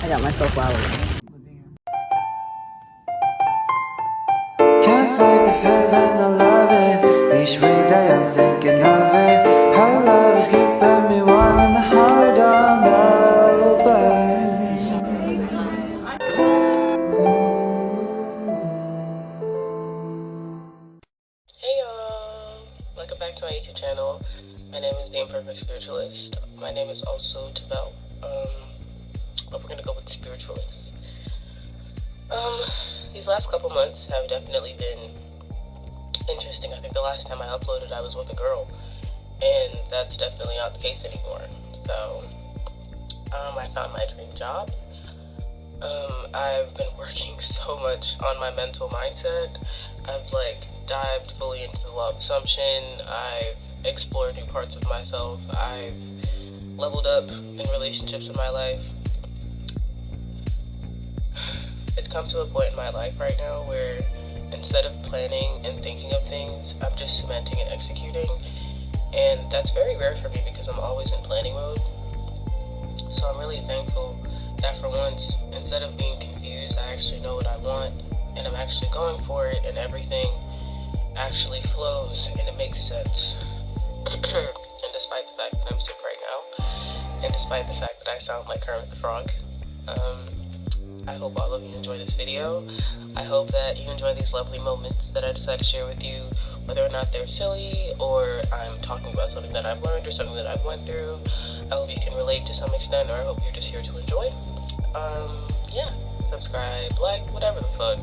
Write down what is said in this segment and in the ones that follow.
I got myself flowers. Can't fight the feeling, I love it. Each weekday I'm thinking of it. Her love is keeping me warm in the heart of Melbourne. Hey y'all! Welcome back to my YouTube channel. My name is The Imperfect Spiritualist. My name is also Tabel. But we're gonna go with spiritualist. These last couple months have definitely been interesting. I think the last time I uploaded I was with a girl, and that's definitely not the case anymore. So I found my dream job. I've been working so much on my mental mindset. I've dived fully into the law of assumption. I've explored new parts of myself. I've leveled up in relationships in my life. It's come to a point in my life right now where instead of planning and thinking of things, I'm just cementing and executing. And that's very rare for me because I'm always in planning mode. So I'm really thankful that for once, instead of being confused, I actually know what I want and I'm actually going for it, and everything actually flows and it makes sense. And despite the fact that I'm sick right now, and despite the fact that I sound like Kermit the Frog, I hope all of you enjoy this video. I hope that you enjoy these lovely moments that I decided to share with you, whether or not they're silly or I'm talking about something that I've learned or something that I've went through. I hope you can relate to some extent, or I hope you're just here to enjoy. Yeah, subscribe, like, whatever the fuck.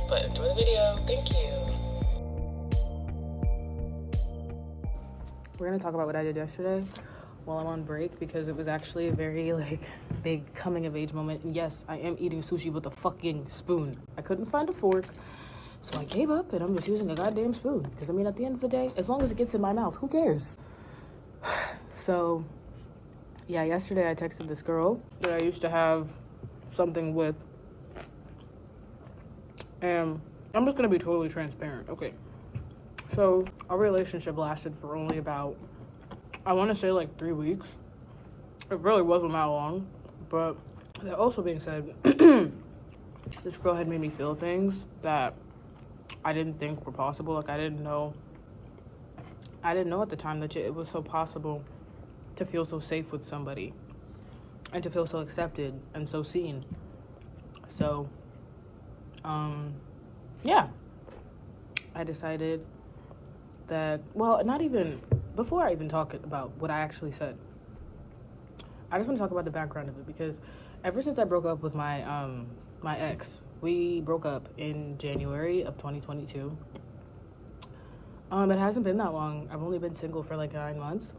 But enjoy the video. Thank you. We're gonna talk about what I did yesterday while I'm on break, because it was actually a very big coming of age moment. And yes, I am eating sushi with a fucking spoon. I couldn't find a fork, so I gave up and I'm just using a goddamn spoon. Because I mean, at the end of the day, as long as it gets in my mouth, who cares? So yeah, yesterday I texted this girl that I used to have something with, and I'm just gonna be totally transparent. Okay, so our relationship lasted for only about, I want to say 3 weeks. It really wasn't that long, but that also being said, this girl had made me feel things that I didn't think were possible. I didn't know at the time that it was so possible to feel so safe with somebody and to feel so accepted and so seen. So, yeah, I decided that, well, not even, before I even talk about what I actually said, I just want to talk about the background of it, because ever since I broke up with my my ex, we broke up in January of 2022. It hasn't been that long. I've only been single for 9 months.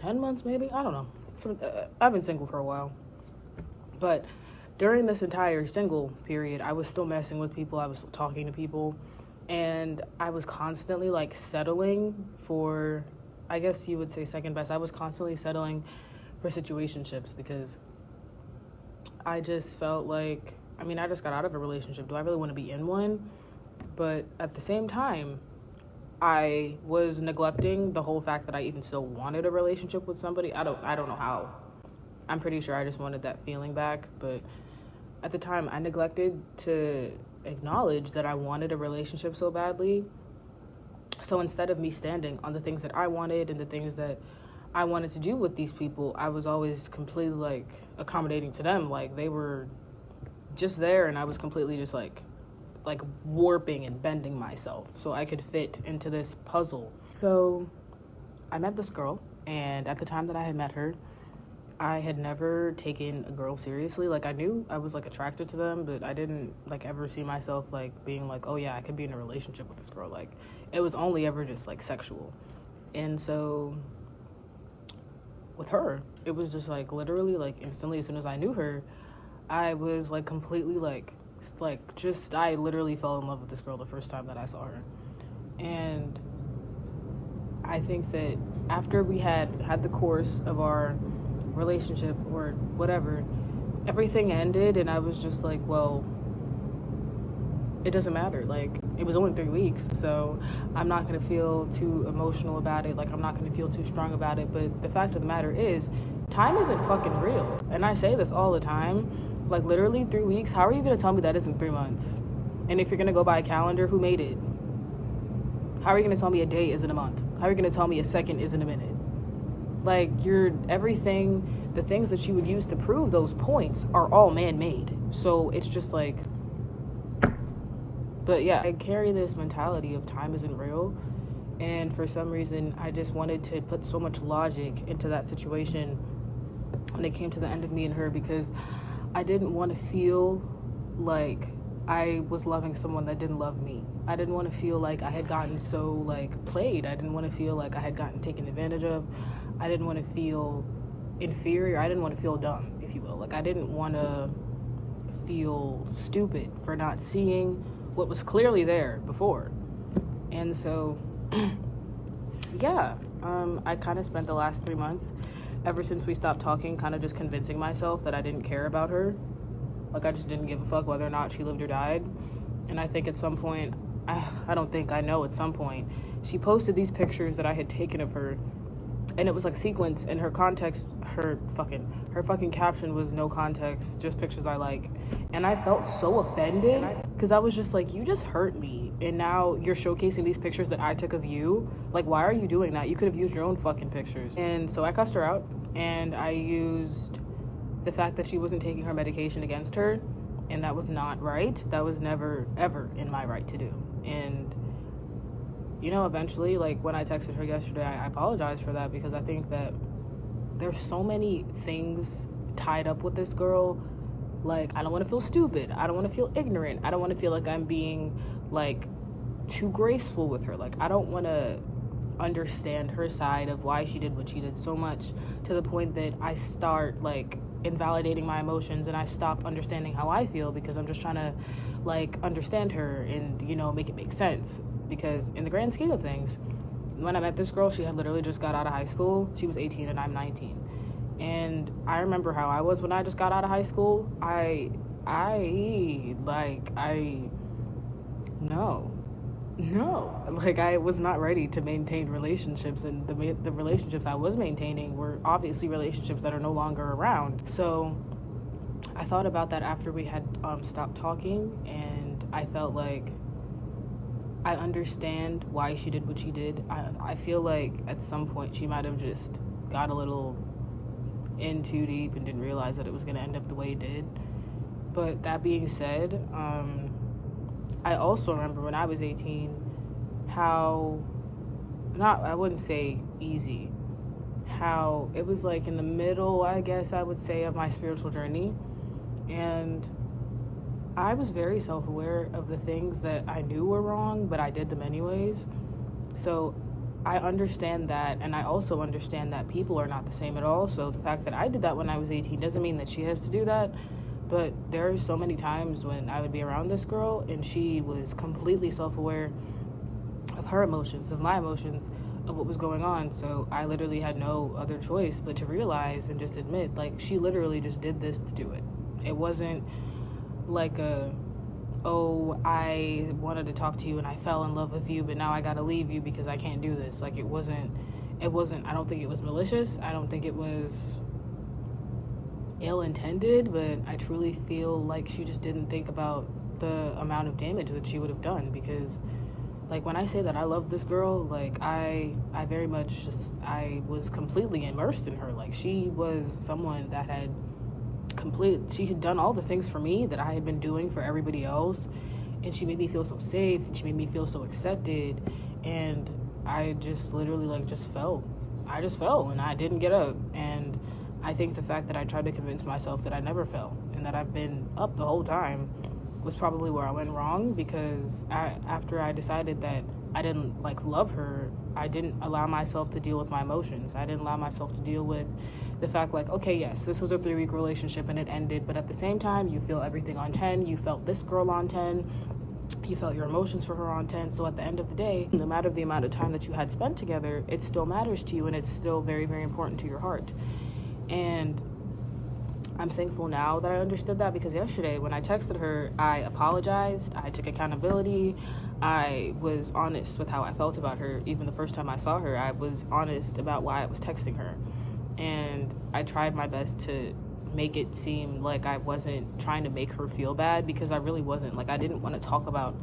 10 months maybe? I don't know. I've been single for a while. But during this entire single period, I was still messing with people. I was talking to people. And I was constantly settling for, I guess you would say second best. I was constantly settling for situationships because I just felt I just got out of a relationship. Do I really want to be in one? But at the same time, I was neglecting the whole fact that I even still wanted a relationship with somebody. I don't know how. I'm pretty sure I just wanted that feeling back. But at the time, I neglected to acknowledge that I wanted a relationship so badly. So instead of me standing on the things that I wanted and the things that I wanted to do with these people, I was always completely accommodating to them. They were just there, and I was completely just warping and bending myself so I could fit into this puzzle. So I met this girl, and at the time that I had met her, I had never taken a girl seriously. I knew I was attracted to them, but I didn't ever see myself being oh yeah, I could be in a relationship with this girl. It was only ever just sexual. And so with her, it was just literally instantly, as soon as I knew her, I was completely I literally fell in love with this girl the first time that I saw her. And I think that after we had the course of our relationship or whatever, everything ended, and I was just well, it doesn't matter. It was only 3 weeks, so I'm not going to feel too emotional about it. I'm not going to feel too strong about it. But the fact of the matter is, time isn't fucking real. And I say this all the time. Like, literally 3 weeks, how are you gonna tell me that isn't 3 months? And if you're gonna go by a calendar, who made it? How are you gonna tell me a day isn't a month? How are you gonna tell me a second isn't a minute? Like, the things that you would use to prove those points are all man-made. So it's just like, but yeah, I carry this mentality of time isn't real. And for some reason, I just wanted to put so much logic into that situation when it came to the end of me and her, because I didn't want to feel like I was loving someone that didn't love me. I didn't want to feel like I had gotten so, like, played. I didn't want to feel like I had gotten taken advantage of. I didn't want to feel inferior. I didn't want to feel dumb, if you will. Like, I didn't want to feel stupid for not seeing what was clearly there before. And so, yeah, I kind of spent the last 3 months, ever since we stopped talking, kind of just convincing myself that I didn't care about her. Like, I just didn't give a fuck whether or not she lived or died. And I think at some point, I know at some point, she posted these pictures that I had taken of her, and it was like sequence, and her fucking caption was no context, just pictures I like. And I felt so offended, because I was just like, you just hurt me, and now you're showcasing these pictures that I took of you. Like, why are you doing that? You could have used your own fucking pictures. And so I cussed her out, and I used the fact that she wasn't taking her medication against her, and that was not right. That was never, ever in my right to do. And, you know, eventually, like, when I texted her yesterday, I apologized for that, because I think that there's so many things tied up with this girl. Like, I don't want to feel stupid. I don't want to feel ignorant. I don't want to feel like I'm being, like, too graceful with her. Like, I don't want to understand her side of why she did what she did so much, to the point that I start, like, invalidating my emotions, and I stop understanding how I feel, because I'm just trying to, like, understand her and, you know, make it make sense. Because in the grand scheme of things, when I met this girl, she had literally just got out of high school. She was 18 and I'm 19. And I remember how I was when I just got out of high school. No, like, I was not ready to maintain relationships, and the relationships I was maintaining were obviously relationships that are no longer around. So I thought about that after we had stopped talking, and I felt like I understand why she did what she did. I feel like at some point she might have just got a little in too deep and didn't realize that it was going to end up the way it did. But that being said, I also remember when I was 18, I wouldn't say easy, how it was like in the middle, I guess I would say, of my spiritual journey. And I was very self-aware of the things that I knew were wrong, but I did them anyways. So I understand that, and I also understand that people are not the same at all. So the fact that I did that when I was 18 doesn't mean that she has to do that. But there are so many times when I would be around this girl, and she was completely self-aware of her emotions, of my emotions, of what was going on. So I literally had no other choice but to realize and just admit, like, she literally just did this to do it. It wasn't like I wanted to talk to you and I fell in love with you, but now I gotta leave you because I can't do this. Like, it wasn't, I don't think it was malicious. I don't think it was ill-intended, but I truly feel like she just didn't think about the amount of damage that she would have done. Because, like, when I say that I love this girl, like, I very much I was completely immersed in her. Like, she was someone that she had done all the things for me that I had been doing for everybody else, and she made me feel so safe, and she made me feel so accepted, and I just literally, like, I just fell and I didn't get up. And I think the fact that I tried to convince myself that I never fell and that I've been up the whole time was probably where I went wrong, because after I decided that I didn't, like, love her, I didn't allow myself to deal with my emotions. I didn't allow myself to deal with the fact, like, okay, yes, this was a 3-week relationship and it ended, but at the same time, you feel everything on 10. You felt this girl on 10. You felt your emotions for her on 10. So at the end of the day, no matter the amount of time that you had spent together, it still matters to you, and it's still very, very important to your heart. And I'm thankful now that I understood that, because yesterday when I texted her, I apologized, I took accountability, I was honest with how I felt about her. Even the first time I saw her, I was honest about why I was texting her. And I tried my best to make it seem like I wasn't trying to make her feel bad, because I really wasn't. Like, I didn't want to talk about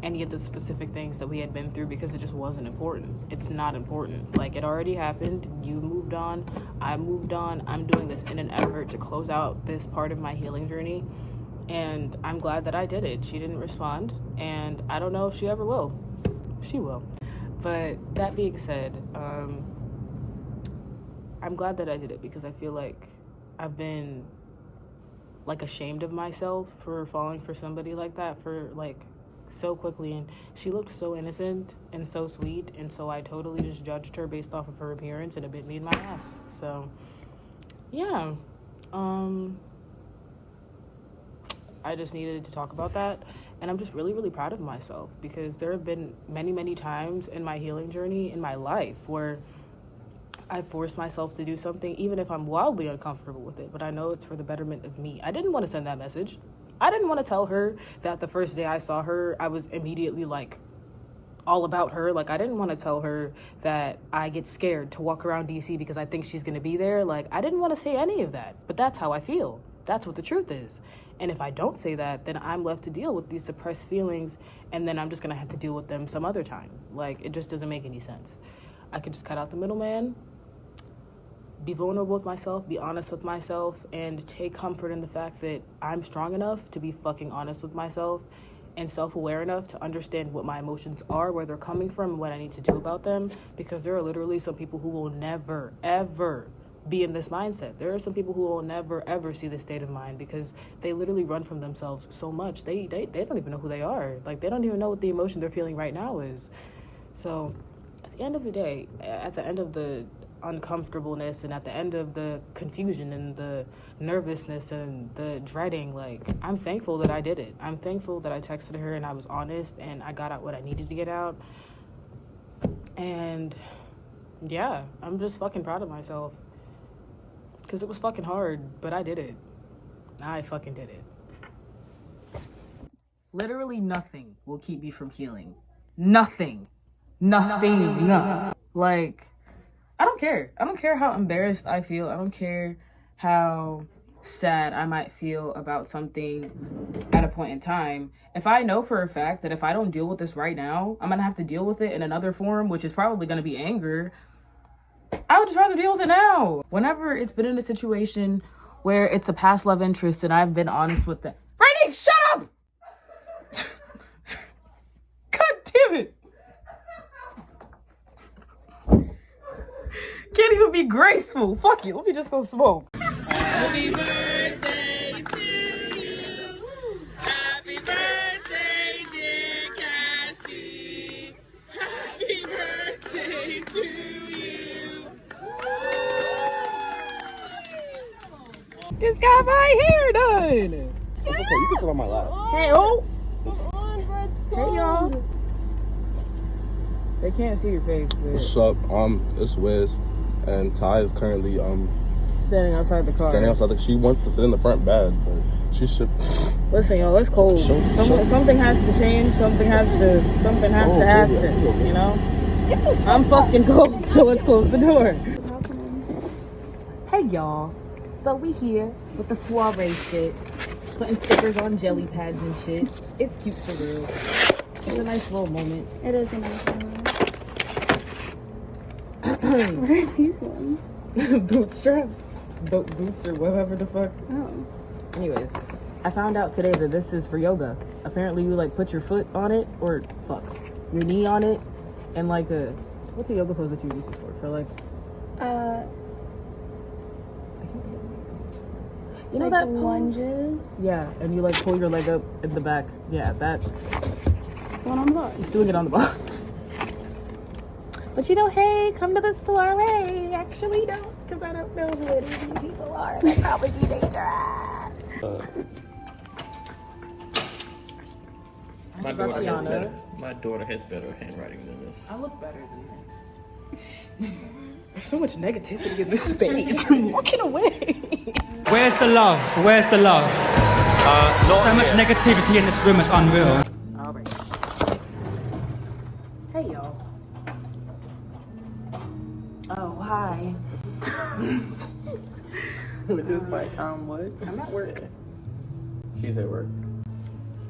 any of the specific things that we had been through because it just wasn't important. It's not important. Like, it already happened. You moved on. I moved on. I'm doing this in an effort to close out this part of my healing journey. And I'm glad that I did it. She didn't respond. And I don't know if she ever will. She will. But that being said, I'm glad that I did it, because I feel like I've been like ashamed of myself for falling for somebody like that for like so quickly. And she looked so innocent and so sweet, and so I totally just judged her based off of her appearance, and it bit me in my ass. So yeah, I just needed to talk about that. And I'm just really, really proud of myself, because there have been many, many times in my healing journey in my life where I forced myself to do something, even if I'm wildly uncomfortable with it, but I know it's for the betterment of me. I didn't want to send that message. I didn't want to tell her that the first day I saw her, I was immediately like all about her. Like, I didn't want to tell her that I get scared to walk around DC because I think she's going to be there. Like, I didn't want to say any of that, but that's how I feel. That's what the truth is. And if I don't say that, then I'm left to deal with these suppressed feelings, and then I'm just going to have to deal with them some other time. Like, it just doesn't make any sense. I could just cut out the middleman, be vulnerable with myself, be honest with myself, and take comfort in the fact that I'm strong enough to be fucking honest with myself and self-aware enough to understand what my emotions are, where they're coming from, and what I need to do about them, because there are literally some people who will never, ever be in this mindset. There are some people who will never, ever see this state of mind, because they literally run from themselves so much. They don't even know who they are. Like, they don't even know what the emotion they're feeling right now is. So at the end of the day, at the end of the uncomfortableness, and at the end of the confusion and the nervousness and the dreading, like, I'm thankful that I did it. I'm thankful that I texted her and I was honest and I got out what I needed to get out. And yeah, I'm just fucking proud of myself, because it was fucking hard, but I did it. I fucking did it. Literally nothing will keep me from healing. Nothing. Like, I don't care. I don't care how embarrassed I feel. I don't care how sad I might feel about something at a point in time. If I know for a fact that if I don't deal with this right now, I'm going to have to deal with it in another form, which is probably going to be anger, I would just rather deal with it now. Whenever it's been in a situation where it's a past love interest and I've been honest with them. Rainy, shut up! God damn it. Can't even be graceful. Fuck you. Let me just go smoke. Happy birthday to you. Happy birthday, dear Cassie. Happy birthday to you. Just got my hair done. It's okay. You can sit on my lap. Hey, oh. Hey, y'all. They can't see your face, but What's up? It's Wiz, and Ty is currently standing outside the car. She wants to sit in the front bed, but she should. Listen, y'all, it's cold. Something has to change. Something has to. You know. I'm fucking cold, so let's close the door. Hey, y'all. So we here with the Soiree shit, putting stickers on jelly pads and shit. It's cute for real. It's a nice little moment. It is a nice moment. What are these ones? Bootstraps. Boots or whatever the fuck. Oh. Anyways, I found out today that this is for yoga. Apparently you like put your foot on it, or your knee on it, and like what's a yoga pose that you use this for like I can't think of the name. You know like that pose? lunges? Yeah, and you like pull your leg up in the back. Yeah, that. The one on the box. He's doing it on the box. But hey, come to the soiree. Actually, don't, because I don't know who any of you people are. They'll probably be dangerous. My daughter has better handwriting than this. I look better than this. There's so much negativity in this space. I'm walking away. Where's the love? Where's the love? So much negativity in this room, it's unreal. All right. Hey, y'all. Oh, hi. like, what? I'm at work. She's at work.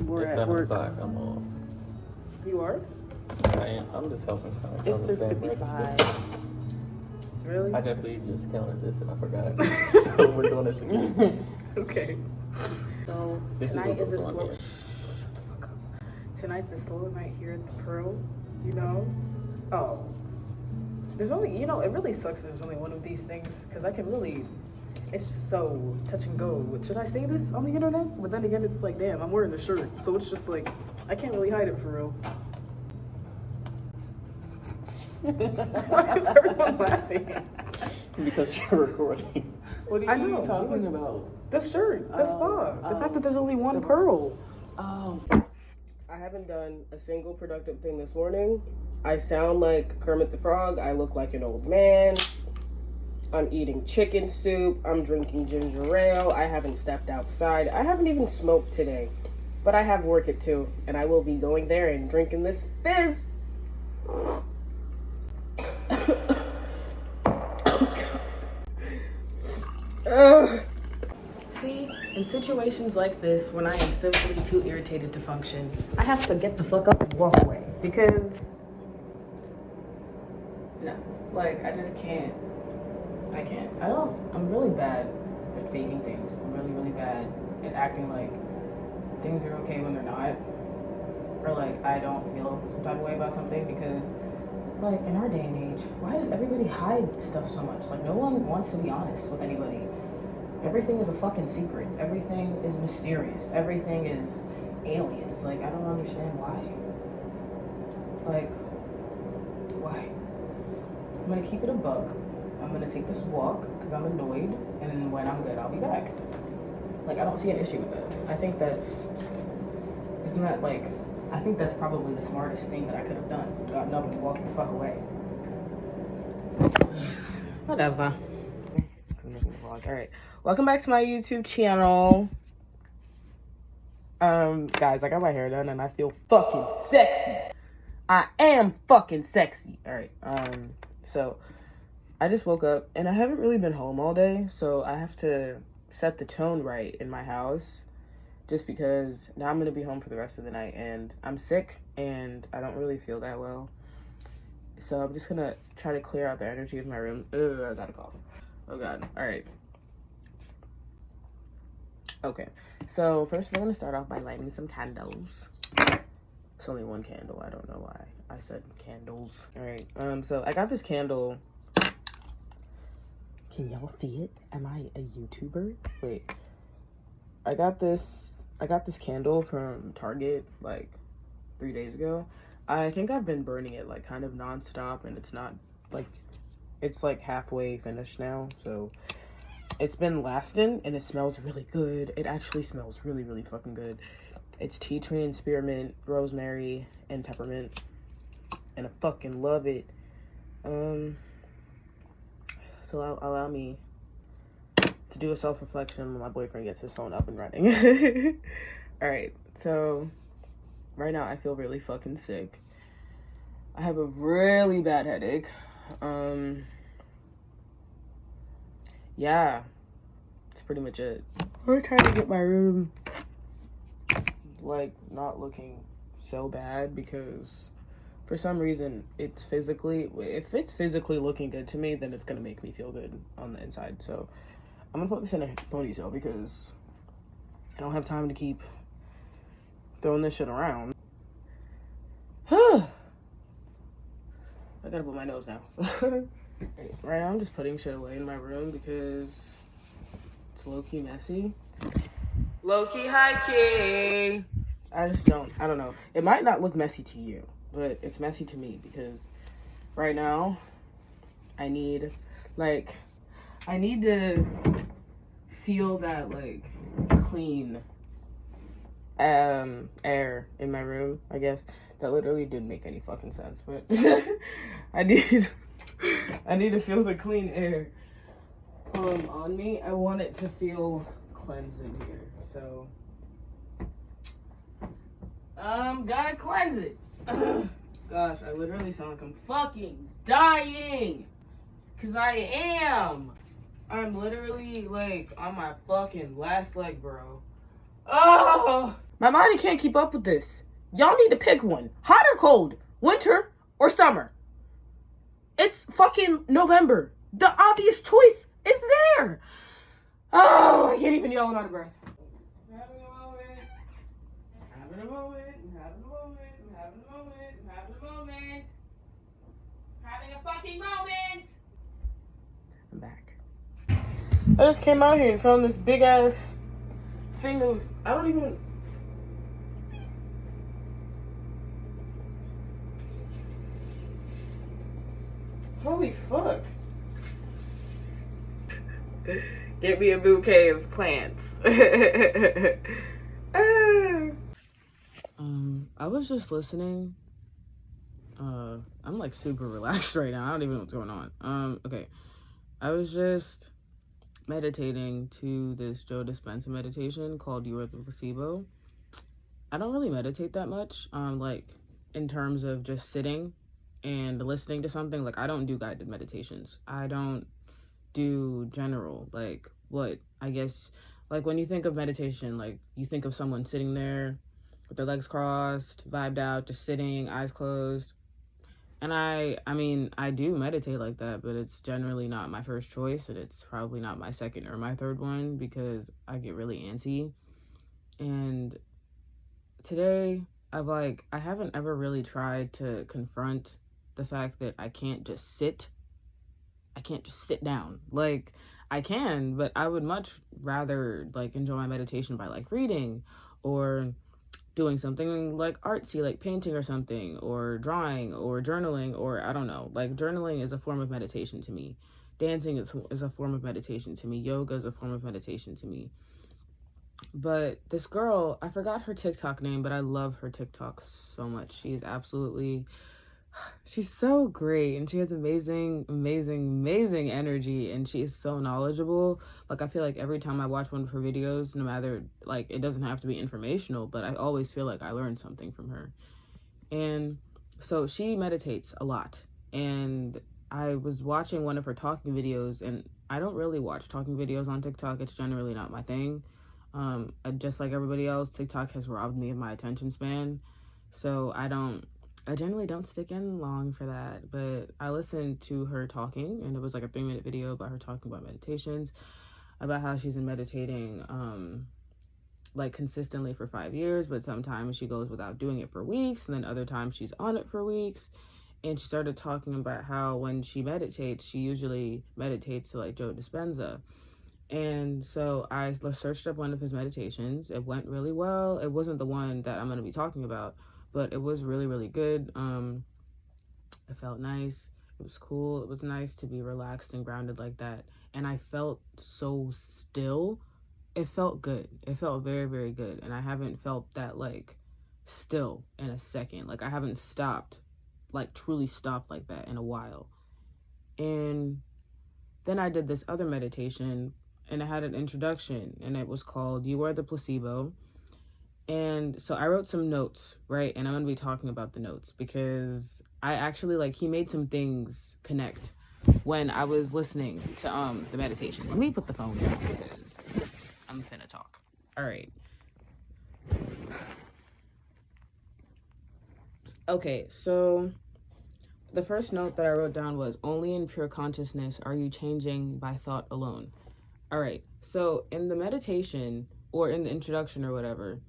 We're It's at 7 work. o'clock. I'm off. You are? I am. I'm just helping. It's Register. 6:55. Really? I definitely just counted this and I forgot. So we're doing this again. Okay. So This is tonight what is a goes on slow. here. Shut the fuck up. Tonight's a slow night here at the Pearl. You know. Oh. There's only, it really sucks. There's only one of these things because I can really. It's just so touch and go. Should I say this on the internet? But then again, it's like, damn, I'm wearing the shirt, so it's just like I can't really hide it for real. Why is everyone laughing? Because you're recording. What I are you know. talking about? The shirt, the spa, the fact that there's only one pearl. I haven't done a single productive thing this morning. I sound like Kermit the Frog. I look like an old man. I'm eating chicken soup. I'm drinking ginger ale. I haven't stepped outside. I haven't even smoked today. But I have work at 2, and I will be going there and drinking this fizz. See, in situations like this, when I am simply too irritated to function, I have to get the fuck up and walk away. Because, no, like, I just can't. I can't. I'm really bad at faking things. I'm really, really bad at acting like things are okay when they're not. Or like, I don't feel some type of way about something because, like, in our day and age, why does everybody hide stuff so much? Like, no one wants to be honest with anybody. Everything is a fucking secret. Everything is mysterious. Everything is alias. Like, I don't understand why. Like, why? I'm gonna keep it a buck. I'm gonna take this walk because I'm annoyed, and when I'm good, I'll be back. Like, I don't see an issue with that. I think that's probably the smartest thing that I could have done. Gotten up and walked the fuck away. Whatever. Alright, welcome back to my YouTube channel. Guys, I got my hair done and I feel fucking sexy. I am fucking sexy. Alright, so I just woke up and I haven't really been home all day, so I have to set the tone right in my house just because now I'm gonna be home for the rest of the night and I'm sick and I don't really feel that well. So I'm just gonna try to clear out the energy of my room. Ugh, I got a cough. Oh god. Alright. Okay. So first we're gonna start off by lighting some candles. It's only one candle. I don't know why I said candles. Alright. So I got this candle. Can y'all see it? Am I a YouTuber? Wait. I got this candle from Target like 3 days ago. I think I've been burning it like kind of nonstop and it's not like, it's like halfway finished now. So it's been lasting and it smells really good. It actually smells really, really fucking good. It's tea tree and spearmint, rosemary, and peppermint. And I fucking love it. So allow me to do a self-reflection when my boyfriend gets his phone up and running. Alright, so right now I feel really fucking sick. I have a really bad headache. Yeah, that's pretty much it. I'm trying to get my room like not looking so bad because for some reason if it's physically looking good to me, then it's gonna make me feel good on the inside. So I'm gonna put this in a ponytail because I don't have time to keep throwing this shit around. I gotta put my nose now. Right now I'm just putting shit away in my room because it's low-key messy. Low-key, high-key. I don't know. It might not look messy to you, but it's messy to me because right now I need to feel that like clean air in my room, I guess. That literally didn't make any fucking sense, but I need to feel the clean air on me. I want it to feel cleansed in here, so gotta cleanse it. Gosh, I literally sound like I'm fucking dying, cause I am. I'm literally, like, on my fucking last leg, bro. Oh! My body can't keep up with this. Y'all need to pick one. Hot or cold? Winter or summer? It's fucking November. The obvious choice is there. Oh, I can't even yell. I'm out of breath. Having a moment. Having a moment. Having a moment. Having a moment. Having a moment. Having a fucking moment. I'm back. I just came out here and found this big ass thing of, I don't even. Holy fuck. Get me a bouquet of plants. I was just listening. I'm like super relaxed right now. I don't even know what's going on. Okay. I was just meditating to this Joe Dispenza meditation called You Are the Placebo. I don't really meditate that much. Like in terms of just sitting and listening to something. Like I don't do guided meditations. I don't do general, like what I guess, like when you think of meditation, like you think of someone sitting there with their legs crossed, vibed out, just sitting, eyes closed. And I mean, I do meditate like that, but it's generally not my first choice, and it's probably not my second or my third one because I get really antsy. And today, I haven't ever really tried to confront the fact that I can't just sit down. Like, I can, but I would much rather, like, enjoy my meditation by, like, reading or doing something like artsy, like painting or something, or drawing or journaling, or I don't know. Like journaling is a form of meditation to me. Dancing is a form of meditation to me. Yoga is a form of meditation to me. But this girl, I forgot her TikTok name, but I love her TikTok so much. She's so great, and she has amazing energy, and she is so knowledgeable. Like I feel like every time I watch one of her videos, no matter, like, it doesn't have to be informational, but I always feel like I learned something from her. And so she meditates a lot, and I was watching one of her talking videos, and I don't really watch talking videos on TikTok. It's generally not my thing. Just like everybody else, TikTok has robbed me of my attention span, so I generally don't stick in long for that. But I listened to her talking, and it was like a 3-minute video about her talking about meditations, about how she's been meditating like consistently for 5 years, but sometimes she goes without doing it for weeks, and then other times she's on it for weeks. And she started talking about how when she meditates, she usually meditates to like Joe Dispenza. And so I searched up one of his meditations. It went really well. It wasn't the one that I'm going to be talking about, but it was really, really good. It felt nice. It was cool. It was nice to be relaxed and grounded like that. And I felt so still. It felt good. It felt very, very good. And I haven't felt that, like, still in a second. Like, I haven't stopped, like, truly stopped like that in a while. And then I did this other meditation, and it had an introduction, and it was called You Are the Placebo. And so I wrote some notes, right? And I'm going to be talking about the notes because I actually, like, he made some things connect when I was listening to the meditation. Let me put the phone down because I'm finna talk. All right. Okay, so the first note that I wrote down was, only in pure consciousness are you changing by thought alone. All right, so in the meditation, or in the introduction or whatever,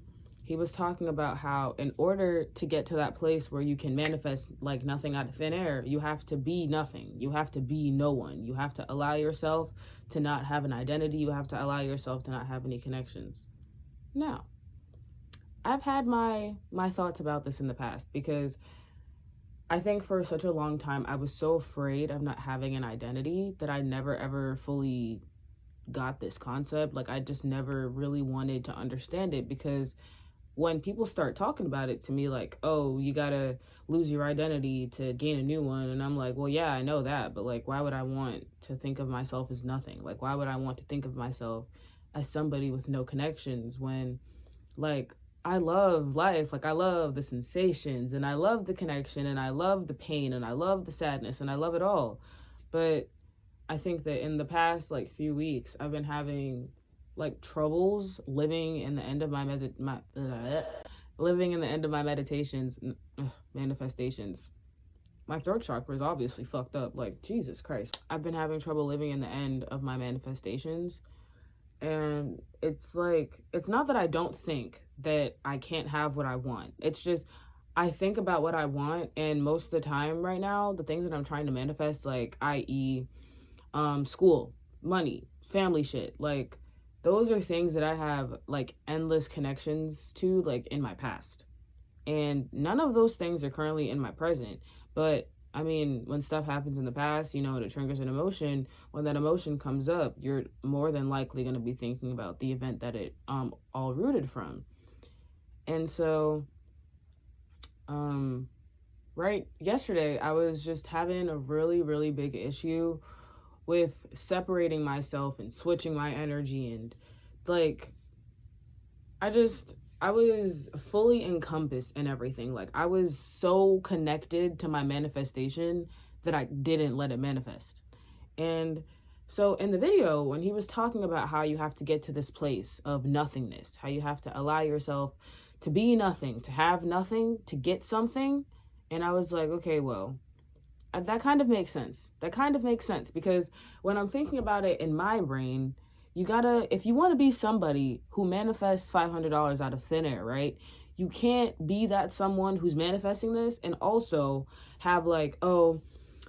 he was talking about how in order to get to that place where you can manifest like nothing out of thin air, you have to be nothing. You have to be no one. You have to allow yourself to not have an identity. You have to allow yourself to not have any connections. Now, I've had my thoughts about this in the past because I think for such a long time I was so afraid of not having an identity that I never ever fully got this concept. Like I just never really wanted to understand it, because when people start talking about it to me, like, oh, you gotta lose your identity to gain a new one, and I'm like, well, yeah, I know that, but like, why would I want to think of myself as nothing? Like, why would I want to think of myself as somebody with no connections when, like, I love life, like I love the sensations, and I love the connection, and I love the pain, and I love the sadness, and I love it all. But I think that in the past like few weeks, I've been having like troubles living in the end of my meditations, manifestations. My throat chakra is obviously fucked up. Like, Jesus Christ. I've been having trouble living in the end of my manifestations. And it's like, it's not that I don't think that I can't have what I want. It's just, I think about what I want, and most of the time right now, the things that I'm trying to manifest, like, i.e., school, money, family shit, like, those are things that I have, like, endless connections to, like, in my past. And none of those things are currently in my present. But, I mean, when stuff happens in the past, you know, and it triggers an emotion, when that emotion comes up, you're more than likely going to be thinking about the event that it all rooted from. And so, right, yesterday, I was just having a really, really big issue with separating myself and switching my energy, and like I was fully encompassed in everything. Like, I was so connected to my manifestation that I didn't let it manifest. And so in the video, when he was talking about how you have to get to this place of nothingness, how you have to allow yourself to be nothing, to have nothing, to get something, and I was like, okay, well, that kind of makes sense. That kind of makes sense, because when I'm thinking about it in my brain, you gotta, if you want to be somebody who manifests $500 out of thin air, right? You can't be that someone who's manifesting this and also have like, oh,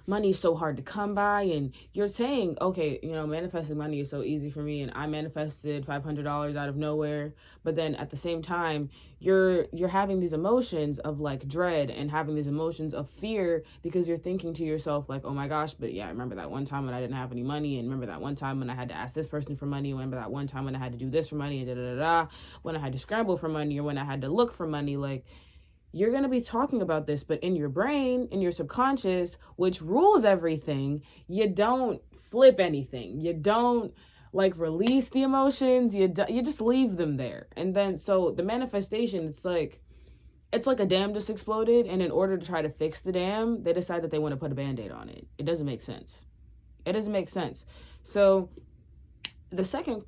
money's so hard to come by, and you're saying, okay, you know, manifesting money is so easy for me, and I manifested $500 out of nowhere, but then at the same time, you're having these emotions of like dread and having these emotions of fear, because you're thinking to yourself like, oh my gosh, but yeah, I remember that one time when I didn't have any money, and remember that one time when I had to ask this person for money, remember that one time when I had to do this for money, and da-da-da-da, when I had to scramble for money, or when I had to look for money. Like, you're going to be talking about this, but in your brain, in your subconscious, which rules everything, you don't flip anything. You don't like release the emotions. You just leave them there. And then, so the manifestation, it's like a dam just exploded. And in order to try to fix the dam, they decide that they want to put a Band-Aid on it. It doesn't make sense. It doesn't make sense. So the second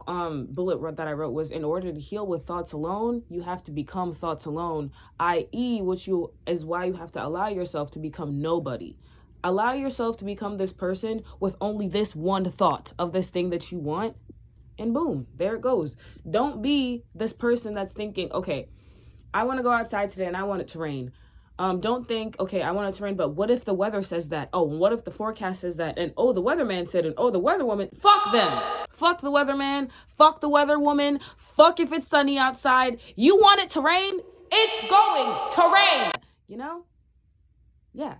bullet that I wrote was, in order to heal with thoughts alone, you have to become thoughts alone, i.e., is why you have to allow yourself to become nobody. Allow yourself to become this person with only this one thought of this thing that you want, and boom, there it goes. Don't be this person that's thinking, okay, I want to go outside today and I want it to rain. Don't think, okay, I want it to rain, but what if the weather says that? Oh, what if the forecast says that? And oh, the weatherman said, and oh, the weatherwoman. Fuck them. Fuck the weatherman. Fuck the weatherwoman. Fuck if it's sunny outside. You want it to rain? It's going to rain. You know? Yeah.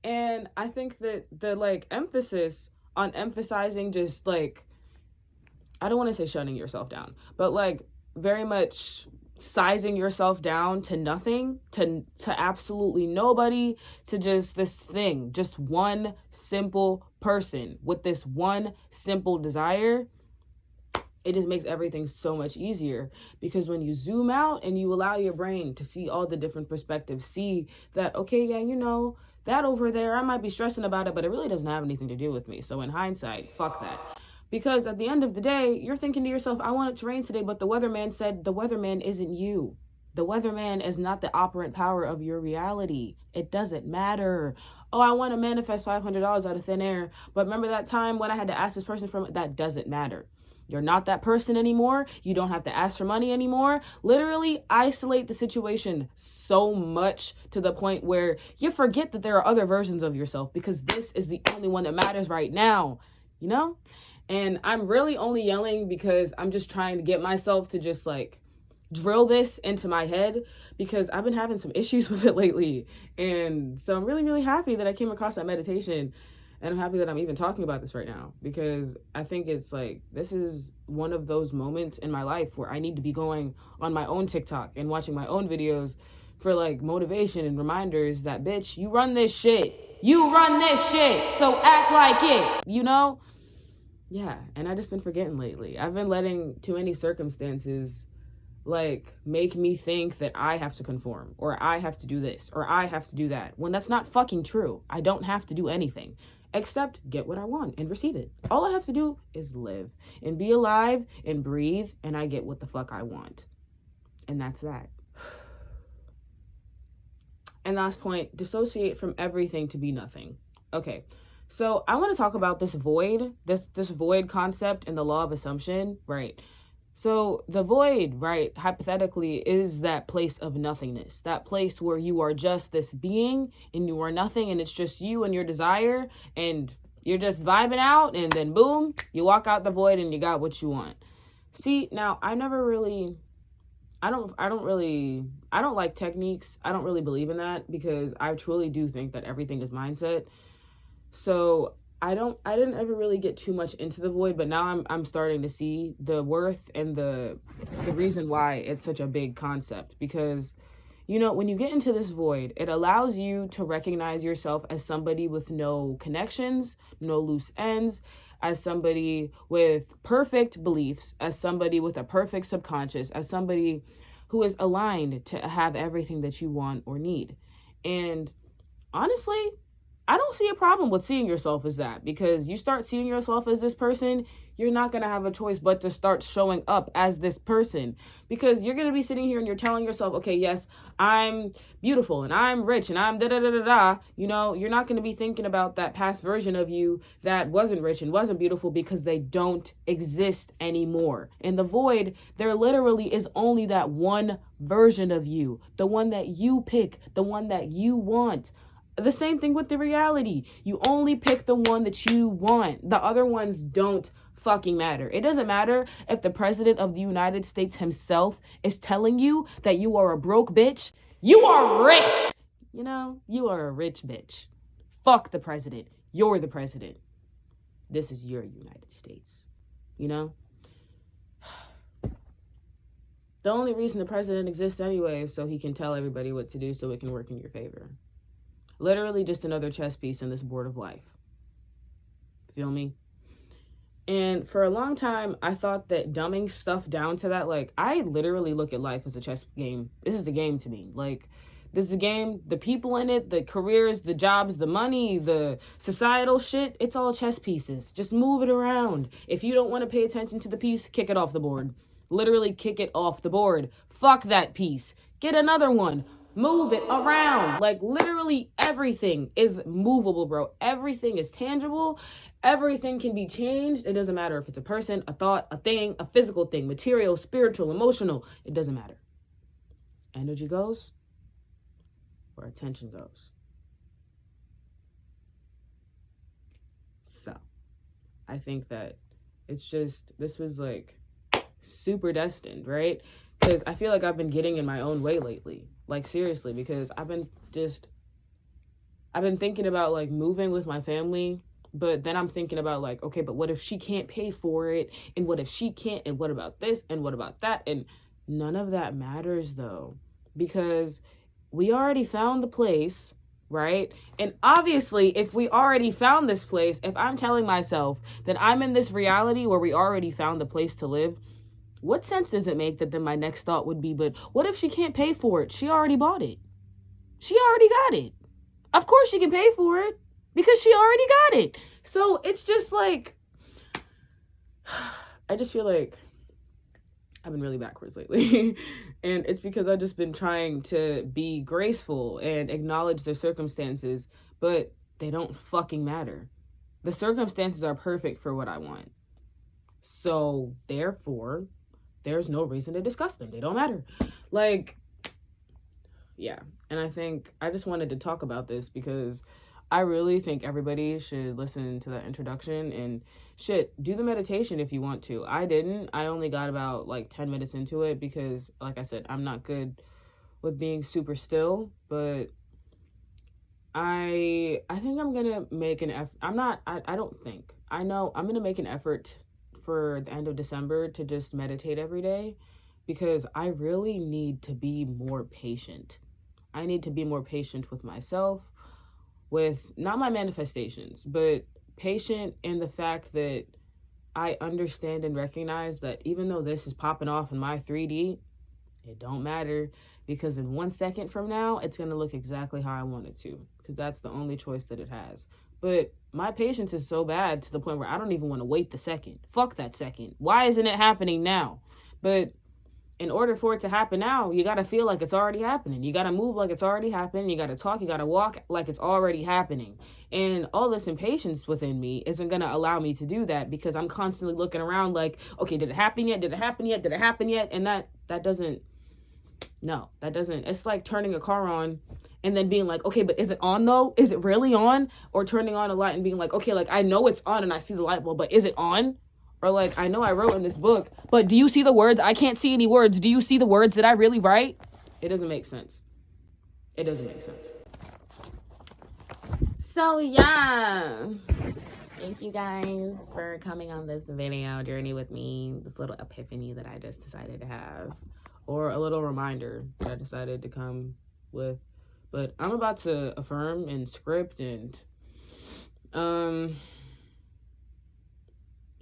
And I think that the like emphasis on emphasizing just like, I don't want to say shutting yourself down, but like very much sizing yourself down to nothing, to absolutely nobody, to just this thing, just one simple person with this one simple desire, it just makes everything so much easier. Because when you zoom out and you allow your brain to see all the different perspectives, see that, okay, yeah, you know, that over there, I might be stressing about it, but it really doesn't have anything to do with me. So in hindsight, fuck that. Because at the end of the day, you're thinking to yourself, I want it to rain today, but the weatherman said the weatherman isn't you. The weatherman is not the operant power of your reality. It doesn't matter. Oh, I want to manifest $500 out of thin air, but remember that time when I had to ask this person for that doesn't matter. You're not that person anymore. You don't have to ask for money anymore. Literally isolate the situation so much to the point where you forget that there are other versions of yourself, because this is the only one that matters right now, you know? And I'm really only yelling because I'm just trying to get myself to just like drill this into my head, because I've been having some issues with it lately. And so I'm really, really happy that I came across that meditation. And I'm happy that I'm even talking about this right now, because I think it's like, this is one of those moments in my life where I need to be going on my own TikTok and watching my own videos for like motivation and reminders that, bitch, you run this shit. You run this shit. So act like it, you know? Yeah, and I just been forgetting lately. I've been letting too many circumstances like make me think that I have to conform, or I have to do this, or I have to do that, when that's not fucking true. I don't have to do anything. except get what I want and receive it. All I have to do is live and be alive and breathe, and I get what the fuck I want. And that's that. And last point, dissociate from everything to be nothing. Okay, so I want to talk about this void, this void concept and the law of assumption, right? So the void, right, hypothetically, is that place of nothingness, that place where you are just this being and you are nothing, and it's just you and your desire, and you're just vibing out, and then boom, you walk out the void and you got what you want. See, now I don't like techniques. I don't really believe in that, because I truly do think that everything is mindset. So I didn't ever really get too much into the void, but now I'm starting to see the worth and the reason why it's such a big concept. Because, you know, when you get into this void, it allows you to recognize yourself as somebody with no connections, no loose ends, as somebody with perfect beliefs, as somebody with a perfect subconscious, as somebody who is aligned to have everything that you want or need. And honestly, I don't see a problem with seeing yourself as that, because you start seeing yourself as this person, you're not going to have a choice but to start showing up as this person, because you're going to be sitting here and you're telling yourself, okay, yes, I'm beautiful and I'm rich and I'm da-da-da-da-da. You know, you're not going to be thinking about that past version of you that wasn't rich and wasn't beautiful, because they don't exist anymore. In the void, there literally is only that one version of you, the one that you pick, the one that you want. The same thing with the reality. You only pick the one that you want. The other ones don't fucking matter. It doesn't matter if the president of the United States himself is telling you that you are a broke bitch. You are rich. You know, you are a rich bitch. Fuck the president. You're the president. This is your United States. You know? The only reason the president exists anyway is so he can tell everybody what to do so it can work in your favor. Literally just another chess piece in this board of life. Feel me? And for a long time, I thought that dumbing stuff down to that, like, I literally look at life as a chess game. This is a game to me. Like, this is a game. The people in it, the careers, the jobs, the money, the societal shit, it's all chess pieces. Just move it around. If you don't want to pay attention to the piece, kick it off the board. Literally kick it off the board. Fuck that piece. Get another one. Move it around. Like, literally everything is movable, bro. Everything is tangible. Everything can be changed. It doesn't matter if it's a person, a thought, a thing, a physical thing, material, spiritual, emotional. It doesn't matter. Energy goes where attention goes. So, I think that it's just, this was like super destined, right? Because I feel like I've been getting in my own way lately. Like, seriously, because I've been thinking about, like, moving with my family, but then I'm thinking about, like, okay, but what if she can't pay for it? And what if she can't? And what about this? And what about that? And none of that matters, though, because we already found the place, right? And obviously, if we already found this place, if I'm telling myself that I'm in this reality where we already found the place to live, what sense does it make that then my next thought would be, but what if she can't pay for it? She already bought it. She already got it. Of course she can pay for it because she already got it. So it's just like, I just feel like I've been really backwards lately. And it's because I've just been trying to be graceful and acknowledge the circumstances, but they don't fucking matter. The circumstances are perfect for what I want. So therefore, there's no reason to discuss them. They don't matter. Like, yeah. And I think I just wanted to talk about this because I really think everybody should listen to that introduction and shit, do the meditation if you want to. I didn't. I only got about like 10 minutes into it because, like I said, I'm not good with being super still, but I think I'm going to make an effort. I know I'm going to make an effort for the end of December to just meditate every day, because I really need to be more patient. I need to be more patient with myself, with not my manifestations, but patient in the fact that I understand and recognize that even though this is popping off in my 3D, it don't matter, because in 1 second from now, it's going to look exactly how I want it to, because that's the only choice that it has. But my patience is so bad to the point where I don't even want to wait the second. Fuck that second. Why isn't it happening now? But in order for it to happen now, you got to feel like it's already happening. You got to move like it's already happening. You got to talk, you got to walk like it's already happening. And all this impatience within me isn't going to allow me to do that because I'm constantly looking around like, okay, did it happen yet? Did it happen yet? Did it happen yet? And that doesn't, no, that doesn't, it's like turning a car on and then being like, okay, but is it on though? Is it really on? Or turning on a light and being like, okay, like I know it's on and I see the light bulb, but is it on? Or like, I know I wrote in this book, but do you see the words? I can't see any words. Do you see the words? Did I really write? It doesn't make sense. It doesn't make sense. So yeah, thank you guys for coming on this video journey with me. This little epiphany that I just decided to have, or a little reminder that I decided to come with. But I'm about to affirm and script and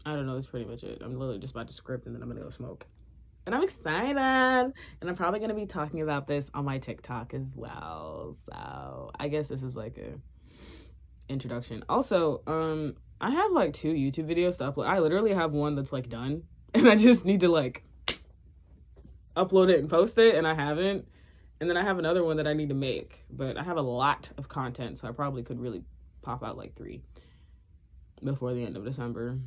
I don't know, that's pretty much it. I'm literally just about to script and then I'm gonna go smoke. And I'm excited. And I'm probably gonna be talking about this on my TikTok as well. So I guess this is like a introduction. Also, I have like 2 YouTube videos to upload. I literally have one that's like done. And I just need to like upload it and post it, and I haven't. And then I have another one that I need to make. But I have a lot of content, so I probably could really pop out like 3 before the end of December.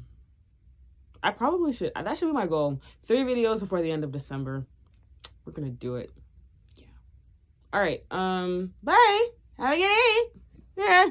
I probably should. That should be my goal. 3 videos before the end of December. We're gonna do it. Yeah. All right. Bye. Have a good day. Yeah.